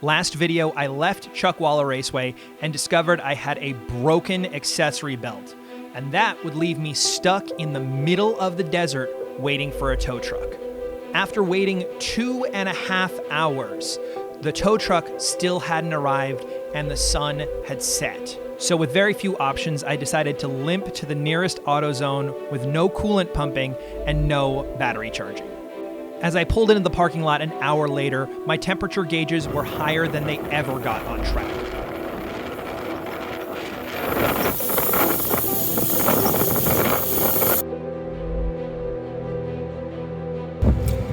Last video, I left Chuckwalla Raceway and discovered I had a broken accessory belt, and that would leave me stuck in the middle of the desert waiting for a tow truck. After waiting 2.5 hours, the tow truck still hadn't arrived and the sun had set. So with very few options, I decided to limp to the nearest AutoZone with no coolant pumping and no battery charging. As I pulled into the parking lot an hour later, my temperature gauges were higher than they ever got on track.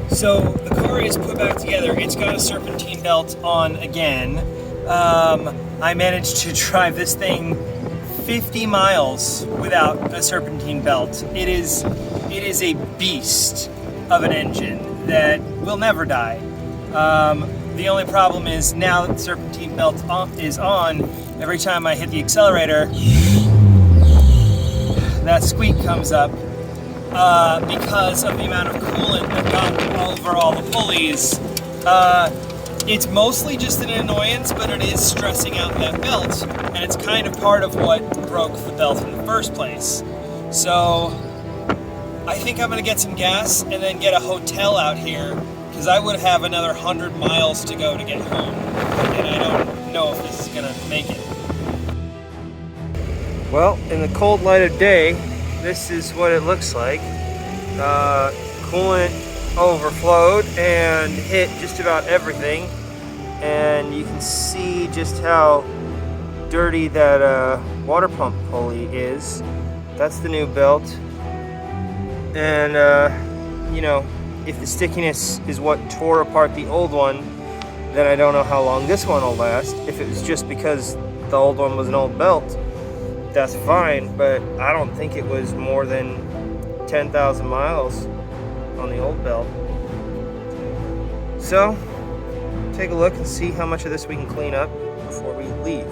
So the car is put back together. It's got a serpentine belt on again. I managed to drive this thing 50 miles without a serpentine belt. It is a beast of an engine that will never die. The only problem is now that the serpentine belt is on, every time I hit the accelerator, that squeak comes up because of the amount of coolant that got over all the pulleys. It's mostly just an annoyance, but it is stressing out that belt, and it's kind of part of what broke the belt in the first place. So I think I'm gonna get some gas and then get a hotel out here, because I would have another 100 miles to go to get home, and I don't know if this is gonna make it. Well, in the cold light of day, this is what it looks like. Coolant overflowed and hit just about everything, and you can see just how dirty that water pump pulley is. That's the new belt. And you know, if the stickiness is what tore apart the old one, then I don't know how long this one will last. If it was just because the old one was an old belt, that's fine, but I don't think it was more than 10,000 miles on the old belt. So, take a look and see how much of this we can clean up before we leave.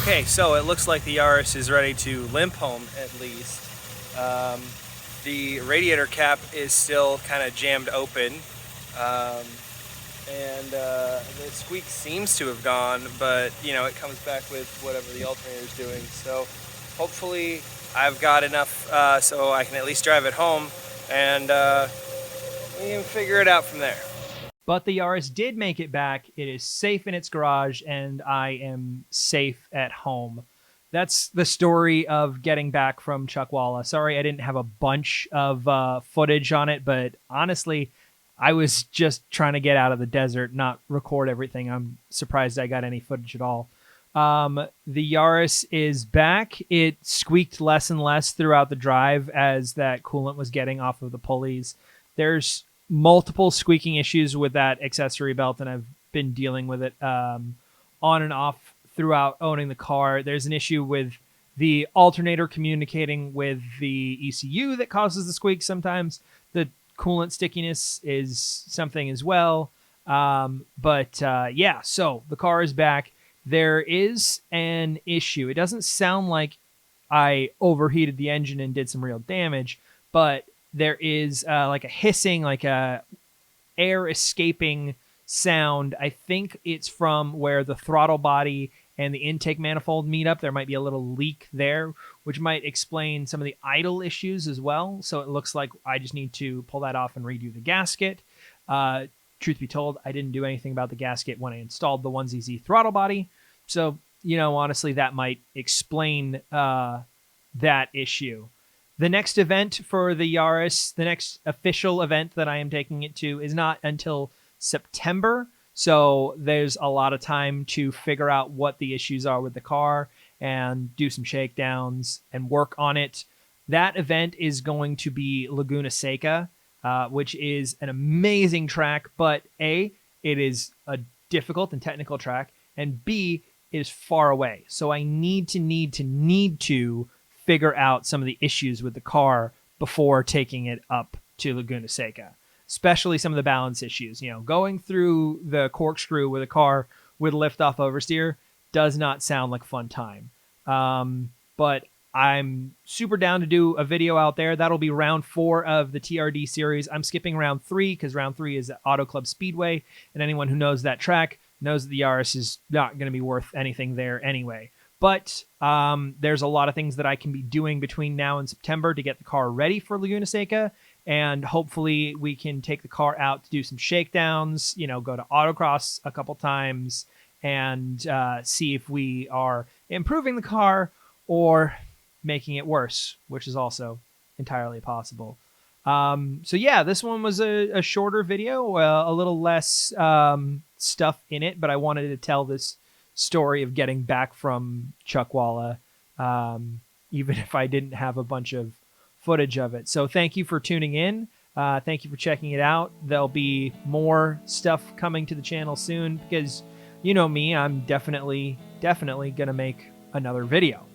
Okay, so it looks like the Yaris is ready to limp home, at least. The radiator cap is still kind of jammed open, and the squeak seems to have gone, but you know, it comes back with whatever the alternator is doing. So hopefully I've got enough so I can at least drive it home, and we can figure it out from there. But the Yaris did make it back. It is safe in its garage, and I am safe at home. That's the story of getting back from Chuckwalla. Sorry I didn't have a bunch of footage on it, but honestly, I was just trying to get out of the desert, not record everything. I'm surprised I got any footage at all. The Yaris is back. It squeaked less and less throughout the drive as that coolant was getting off of the pulleys. There's multiple squeaking issues with that accessory belt, and I've been dealing with it on and off throughout owning the car. There's an issue with the alternator communicating with the ECU that causes the squeak sometimes. The coolant stickiness is something as well. Yeah, so the car is back. There is an issue. It doesn't sound like I overheated the engine and did some real damage, but there is like a hissing, like a air escaping sound. I think it's from where the throttle body and the intake manifold meet up. There might be a little leak there, which might explain some of the idle issues as well. So it looks like I just need to pull that off and redo the gasket. Truth be told, I didn't do anything about the gasket when I installed the 1ZZ throttle body. So, you know, honestly, that might explain that issue. The next event for the Yaris, the next official event that I am taking it to, is not until September. So there's a lot of time to figure out what the issues are with the car and do some shakedowns and work on it. That event is going to be Laguna Seca, which is an amazing track, but A, it is a difficult and technical track, and B, it is far away. So I need to figure out some of the issues with the car before taking it up to Laguna Seca. especially some of the balance issues. You know, going through the corkscrew with a car with lift-off oversteer does not sound like a fun time. But I'm super down to do a video out there. That'll be round 4 of the TRD series. I'm skipping round 3 because round 3 is at Auto Club Speedway, and anyone who knows that track knows that the Yaris is not going to be worth anything there anyway. But there's a lot of things that I can be doing between now and September to get the car ready for Laguna Seca, and hopefully we can take the car out to do some shakedowns, you know, go to autocross a couple times, and see if we are improving the car or making it worse, which is also entirely possible. So yeah, this one was a shorter video, a little less stuff in it, but I wanted to tell this story of getting back from Chuckwalla, even if I didn't have a bunch of footage of it. So thank you for tuning in. Thank you for checking it out. There'll be more stuff coming to the channel soon because you know me, I'm definitely gonna make another video.